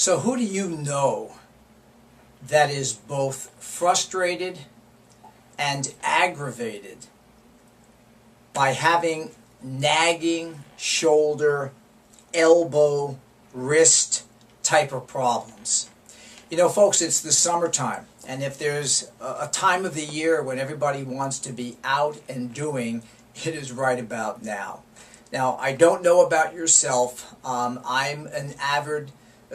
So who do you know that is both frustrated and aggravated by having nagging shoulder, elbow, wrist type of problems? You know, folks, it's the summertime, and if there's a time of the year when everybody wants to be out and doing, it is right about now. Now, I don't know about yourself. I'm an avid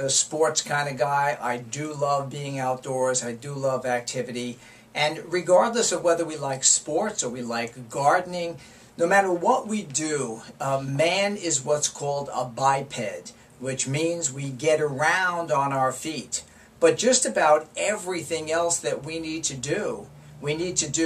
sports kind of guy. I do love being outdoors. I do love activity. And regardless of whether we like sports or we like gardening, no matter what we do, man is what's called a biped, which means we get around on our feet. But just about everything else that we need to do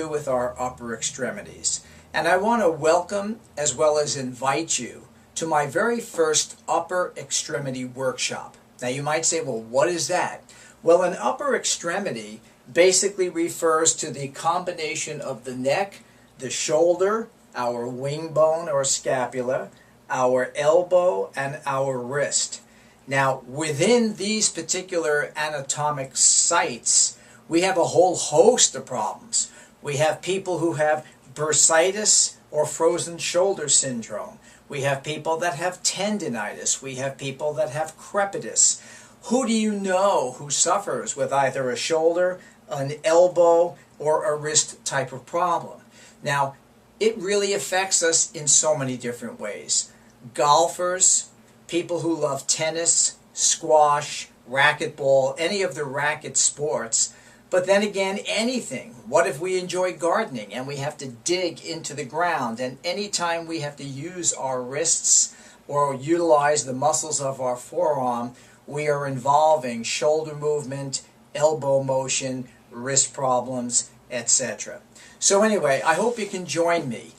with our upper extremities. And I want to welcome as well as invite you to my very first upper extremity workshop. Now you might say, well, what is that? Well, an upper extremity basically refers to the combination of the neck, the shoulder, our wing bone or scapula, our elbow, and our wrist. Now, within these particular anatomic sites, we have a whole host of problems. We have people who have bursitis or frozen shoulder syndrome. We have people that have tendinitis. We have people that have crepitus. Who do you know who suffers with either a shoulder, an elbow, or a wrist type of problem? Now, it really affects us in so many different ways. Golfers, people who love tennis, squash, racquetball, any of the racket sports. But then again, anything. What if we enjoy gardening and we have to dig into the ground, and anytime we have to use our wrists or utilize the muscles of our forearm, we are involving shoulder movement, elbow motion, wrist problems, etc. So anyway, I hope you can join me.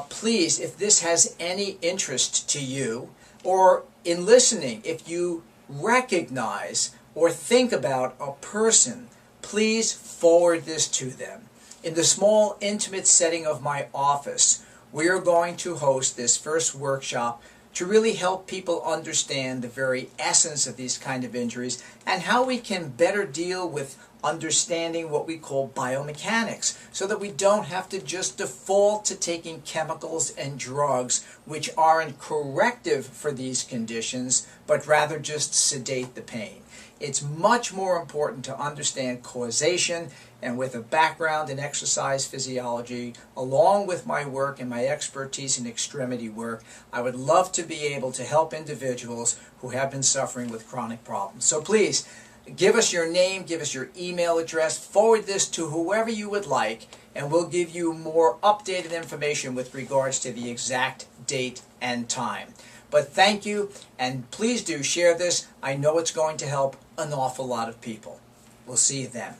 Please, if this has any interest to you, or in listening, if you recognize or think about a person, please forward this to them. In the small, intimate setting of my office, we are going to host this first workshop to really help people understand the very essence of these kind of injuries and how we can better deal with understanding what we call biomechanics, so that we don't have to just default to taking chemicals and drugs which aren't corrective for these conditions, but rather just sedate the pain. It's much more important to understand causation, and with a background in exercise physiology, along with my work and my expertise in extremity work, I would love to be able to help individuals who have been suffering with chronic problems. So please, give us your name, give us your email address, forward this to whoever you would like, and we'll give you more updated information with regards to the exact date and time. But thank you, and please do share this. I know it's going to help an awful lot of people. We'll see you then.